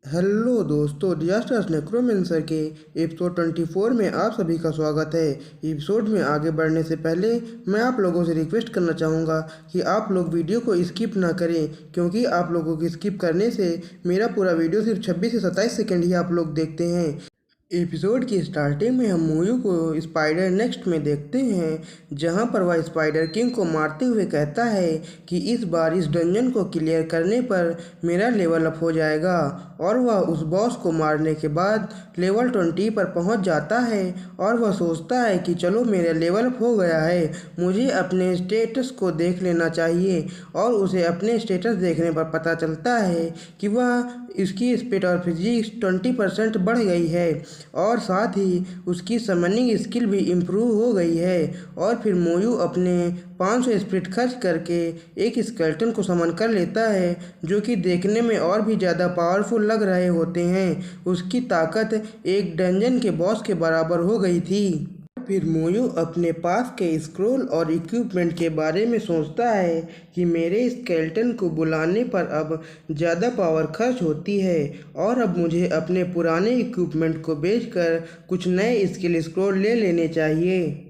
Hello दोस्तों, disasters necromancer के episode 24 में आप सभी का स्वागत है। एपिसोड में आगे बढ़ने से पहले मैं आप लोगों से रिक्वेस्ट करना चाहूँगा कि आप लोग वीडियो को स्किप ना करें, क्योंकि आप लोगों की स्किप करने से मेरा पूरा वीडियो सिर्फ 26 से 27 सेकंड ही आप लोग देखते हैं। एपिसोड की स्टार्टिंग में हम मोयू को स्पाइडर नेक्स्ट में देखते हैं, जहां पर वह स्पाइडर किंग को मारते हुए कहता है कि इस बार इस डंजन को क्लियर करने पर मेरा लेवल अप हो जाएगा। और वह उस बॉस को मारने के बाद लेवल 20 पर पहुंच जाता है और वह सोचता है कि चलो मेरा लेवल अप हो गया है, मुझे अपने स्टेटस को देख लेना चाहिए। और उसे अपने स्टेटस देखने पर पता चलता है कि वह इसकी स्पीड और फिजिक्स 20% बढ़ गई है और साथ ही उसकी समनिंग स्किल भी इम्प्रूव हो गई है। और फिर मोयू अपने 500 स्पिरिट खर्च करके एक स्केलेटन को समन कर लेता है, जो कि देखने में और भी ज़्यादा पावरफुल लग रहे होते हैं। उसकी ताकत एक डंजन के बॉस के बराबर हो गई थी। फिर मोयू अपने पास के स्क्रोल और इक्विपमेंट के बारे में सोचता है कि मेरे स्केलेटन को बुलाने पर अब ज़्यादा पावर खर्च होती है और अब मुझे अपने पुराने इक्विपमेंट को बेचकर कुछ नए स्किल स्क्रोल ले लेने चाहिए।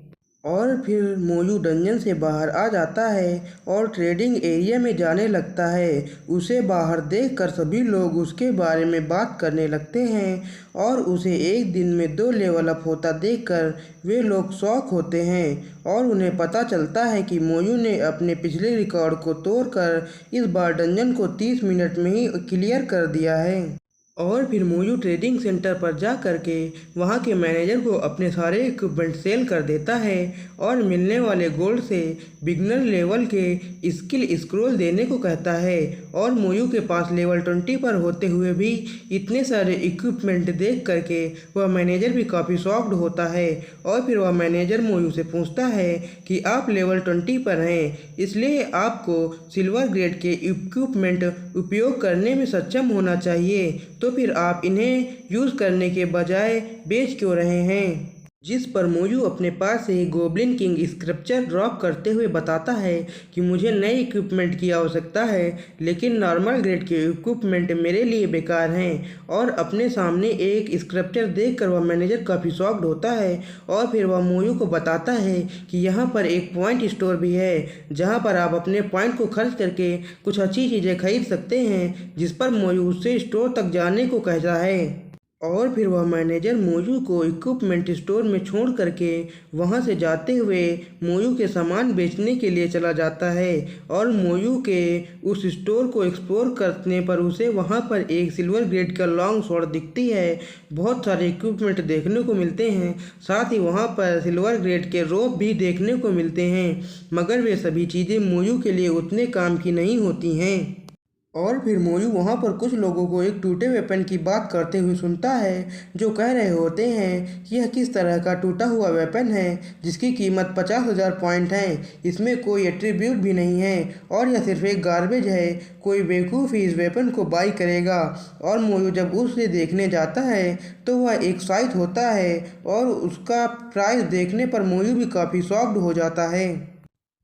और फिर मोयू डंजन से बाहर आ जाता है और ट्रेडिंग एरिया में जाने लगता है। उसे बाहर देखकर सभी लोग उसके बारे में बात करने लगते हैं और उसे एक दिन में 2 लेवल अप होता देखकर वे लोग शॉक होते हैं। और उन्हें पता चलता है कि मोयू ने अपने पिछले रिकॉर्ड को तोड़कर इस बार डंजन को 30 मिनट में ही क्लियर कर दिया है। और फिर मोयू ट्रेडिंग सेंटर पर जा कर के वहाँ के मैनेजर को अपने सारे इक्विपमेंट सेल कर देता है और मिलने वाले गोल्ड से बिगनर लेवल के स्किल स्क्रोल देने को कहता है। और मोयू के पास लेवल 20 पर होते हुए भी इतने सारे इक्विपमेंट देख करके वह मैनेजर भी काफ़ी शॉक्ड होता है। और फिर वह मैनेजर मोयू से पूछता है कि आप लेवल 20 पर हैं, इसलिए आपको सिल्वर ग्रेड के इक्विपमेंट उपयोग करने में सक्षम होना चाहिए, तो फिर आप इन्हें यूज़ करने के बजाय बेच क्यों रहे हैं। जिस पर मोयू अपने पास से ही गोब्लिन किंग स्क्रप्चर ड्रॉप करते हुए बताता है कि मुझे नए इक्विपमेंट की आवश्यकता है, लेकिन नॉर्मल ग्रेड के इक्विपमेंट मेरे लिए बेकार हैं। और अपने सामने एक स्क्रप्चर देखकर वह मैनेजर काफ़ी शॉक्ड होता है। और फिर वह मोयू को बताता है कि यहाँ पर एक पॉइंट स्टोर भी है, जहाँ पर आप अपने पॉइंट को खर्च करके कुछ अच्छी चीज़ें खरीद सकते हैं, जिस पर मोयू उससे स्टोर तक जाने को कहता है। और फिर वह मैनेजर मोयू को इक्विपमेंट स्टोर में छोड़ करके वहां से जाते हुए मोयू के सामान बेचने के लिए चला जाता है। और मोयू के उस स्टोर को एक्सप्लोर करने पर उसे वहां पर एक सिल्वर ग्रेड का लॉन्ग स्वॉर्ड दिखती है। बहुत सारे इक्विपमेंट देखने को मिलते हैं, साथ ही वहां पर सिल्वर ग्रेड के रोप भी देखने को मिलते हैं, मगर वे सभी चीज़ें मोयू के लिए उतने काम की नहीं होती हैं। और फिर मोयू वहाँ पर कुछ लोगों को एक टूटे वेपन की बात करते हुए सुनता है, जो कह रहे होते हैं कि यह किस तरह का टूटा हुआ वेपन है जिसकी कीमत 50,000 पॉइंट है, इसमें कोई एट्रीब्यूट भी नहीं है और यह सिर्फ एक गार्बेज है, कोई बेवकूफ़ ही इस वेपन को बाई करेगा। और मोयू जब उसे देखने जाता है तो वह एक्साइट होता है और उसका प्राइस देखने पर मोयू भी काफ़ी शॉक्ड हो जाता है।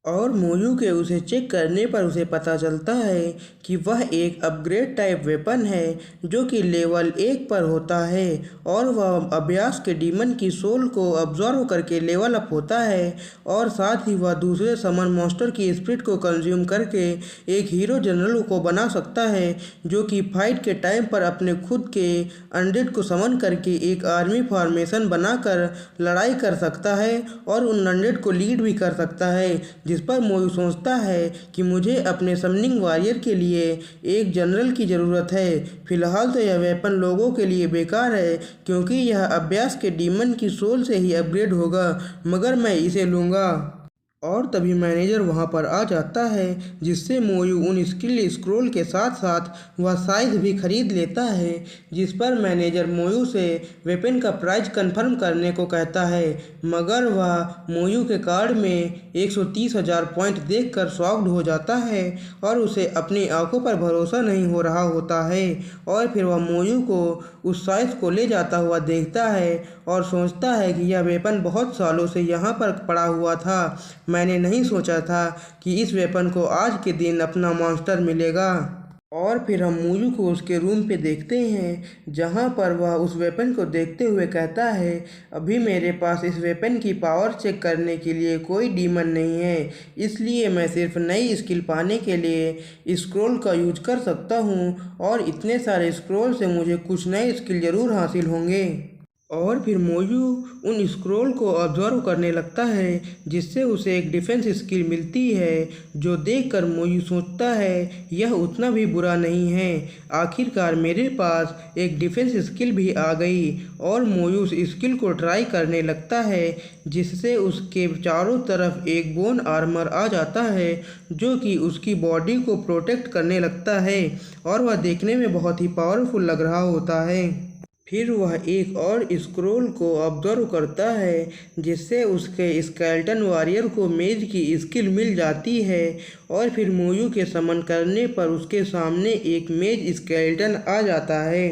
और मोयू के उसे चेक करने पर उसे पता चलता है कि वह एक अपग्रेड टाइप वेपन है, जो कि लेवल 1 पर होता है। और वह अभ्यास के डीमन की सोल को अब्जॉर्व करके लेवल अप होता है और साथ ही वह दूसरे समन मॉन्स्टर की स्पिरिट को कंज्यूम करके एक हीरो जनरल को बना सकता है, जो कि फाइट के टाइम पर अपने खुद के अनडेड को समन करके एक आर्मी फॉर्मेशन बनाकर लड़ाई कर सकता है और उन अनडेड को लीड भी कर सकता है। जिस पर मोयू सोचता है कि मुझे अपने समनिंग वॉरियर के लिए एक जनरल की ज़रूरत है। फिलहाल तो यह वेपन लोगों के लिए बेकार है, क्योंकि यह अभ्यास के डीमन की सोल से ही अपग्रेड होगा, मगर मैं इसे लूँगा। और तभी मैनेजर वहां पर आ जाता है, जिससे मोयू उन स्किल स्क्रोल के साथ साथ वह साइज भी खरीद लेता है। जिस पर मैनेजर मोयू से वेपन का प्राइस कंफर्म करने को कहता है, मगर वह मोयू के कार्ड में 130,000 पॉइंट देखकर शॉक्ड हो जाता है और उसे अपनी आंखों पर भरोसा नहीं हो रहा होता है। और फिर वह मोयू को उस साइज को ले जाता हुआ देखता है और सोचता है कि यह वेपन बहुत सालों से यहाँ पर पड़ा हुआ था, मैंने नहीं सोचा था कि इस वेपन को आज के दिन अपना मॉन्स्टर मिलेगा। और फिर हम मोयू को उसके रूम पे देखते हैं जहाँ पर वह उस वेपन को देखते हुए कहता है, अभी मेरे पास इस वेपन की पावर चेक करने के लिए कोई डीमन नहीं है, इसलिए मैं सिर्फ नई स्किल पाने के लिए स्क्रोल का यूज कर सकता हूँ और इतने सारे स्क्रोल से मुझे कुछ नए स्किल ज़रूर हासिल होंगे। और फिर मोयू उन स्क्रोल को ऑब्जर्व करने लगता है जिससे उसे एक डिफेंस स्किल मिलती है, जो देखकर मोयू सोचता है यह उतना भी बुरा नहीं है, आखिरकार मेरे पास एक डिफेंस स्किल भी आ गई। और मोयू उस स्किल को ट्राई करने लगता है जिससे उसके चारों तरफ एक बोन आर्मर आ जाता है जो कि उसकी बॉडी को प्रोटेक्ट करने लगता है और वह देखने में बहुत ही पावरफुल लग रहा होता है। फिर वह एक और स्क्रोल को ऑब्जर्व करता है जिससे उसके स्केलेटन वॉरियर को मेज की स्किल मिल जाती है और फिर मोयू के समन करने पर उसके सामने एक मेज स्केलेटन आ जाता है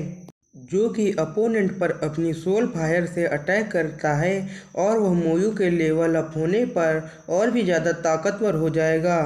जो कि अपोनेंट पर अपनी सोल फायर से अटैक करता है और वह मोयू के लेवल अप होने पर और भी ज़्यादा ताकतवर हो जाएगा।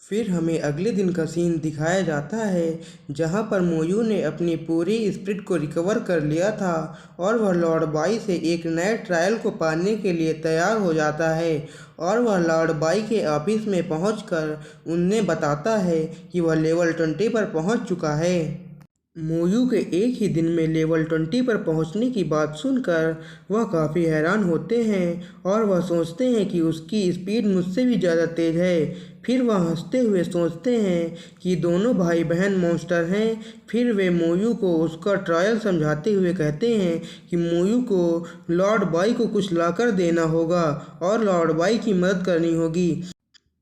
फिर हमें अगले दिन का सीन दिखाया जाता है जहां पर मोयू ने अपनी पूरी स्पिरिट को रिकवर कर लिया था और वह लॉर्ड बाई से एक नए ट्रायल को पाने के लिए तैयार हो जाता है और वह लॉर्ड बाई के ऑफिस में पहुंचकर उन्हें बताता है कि वह लेवल 20 पर पहुंच चुका है। मोयू के एक ही दिन में लेवल 20 पर पहुंचने की बात सुनकर वह काफ़ी हैरान होते हैं और वह सोचते हैं कि उसकी स्पीड मुझसे भी ज़्यादा तेज़ है। फिर वह हंसते हुए सोचते हैं कि दोनों भाई बहन मॉन्स्टर हैं। फिर वे मोयू को उसका ट्रायल समझाते हुए कहते हैं कि मोयू को लॉर्ड बाई को कुछ लाकर देना होगा और लॉर्ड बाई की मदद करनी होगी।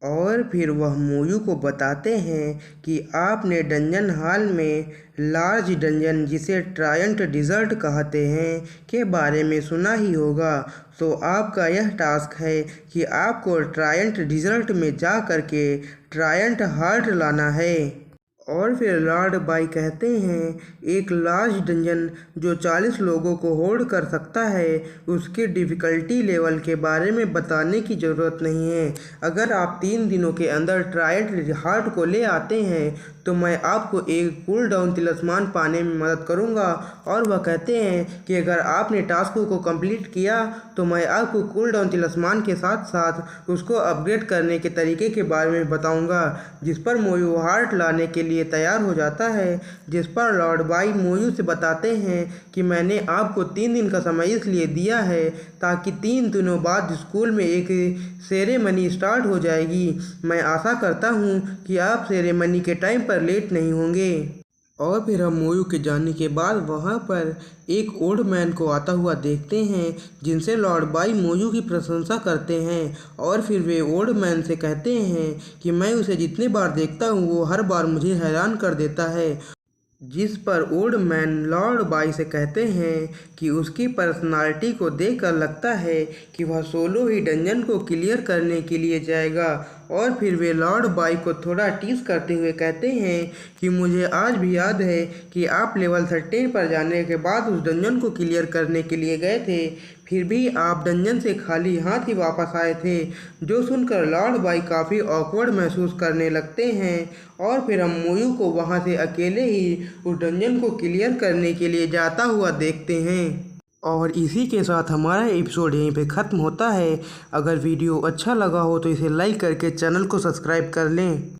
और फिर वह मोयू को बताते हैं कि आपने डंजन हॉल में लार्ज डंजन जिसे ट्रायंट डिज़र्ट कहते हैं के बारे में सुना ही होगा। तो आपका यह टास्क है कि आपको ट्रायंट डिज़र्ट में जा कर के ट्रायंट हार्ट लाना है। और फिर लॉर्ड बाई कहते हैं एक लार्ज डंजन जो 40 लोगों को होल्ड कर सकता है उसके डिफ़िकल्टी लेवल के बारे में बताने की ज़रूरत नहीं है। अगर आप 3 दिनों के अंदर ट्रायंट हार्ट को ले आते हैं तो मैं आपको एक कूल डाउन तिलिस्मान पाने में मदद करूंगा। और वह कहते हैं कि अगर आपने टास्क को कंप्लीट किया तो मैं आपको कूल डाउन तिलिस्मान के साथ साथ उसको अपग्रेड करने के तरीके के बारे में बताऊंगा। जिस पर मोयू हार्ट लाने के लिए तैयार हो जाता है, जिस पर लॉर्ड बाई मोयू से बताते हैं कि मैंने आपको 3 दिन का समय इसलिए दिया है ताकि 3 दिनों बाद स्कूल में एक सेरेमनी स्टार्ट हो जाएगी। मैं आशा करता हूँ कि आप सेरेमनी के टाइम पर लेट नहीं होंगे। और फिर हम मोयू के जाने के बाद वहाँ पर एक ओल्ड मैन को आता हुआ देखते हैं जिनसे लॉर्ड बाई मोयू की प्रशंसा करते हैं। और फिर वे ओल्ड मैन से कहते हैं कि मैं उसे जितने बार देखता हूँ वो हर बार मुझे हैरान कर देता है। जिस पर ओल्ड मैन लॉर्ड बाई से कहते हैं कि उसकी पर्सनालिटी को देखकर लगता है कि वह सोलो ही डंजन को क्लियर करने के लिए जाएगा। और फिर वे लॉर्ड बाई को थोड़ा टीज करते हुए कहते हैं कि मुझे आज भी याद है कि आप लेवल 13 पर जाने के बाद उस डंजन को क्लियर करने के लिए गए थे, फिर भी आप डंजन से खाली हाथ ही वापस आए थे। जो सुनकर लॉर्ड बाई काफ़ी ऑकवर्ड महसूस करने लगते हैं। और फिर हम मोयू को वहां से अकेले ही उस डंजन को क्लियर करने के लिए जाता हुआ देखते हैं। और इसी के साथ हमारा एपिसोड यहीं पे ख़त्म होता है। अगर वीडियो अच्छा लगा हो तो इसे लाइक करके चैनल को सब्सक्राइब कर लें।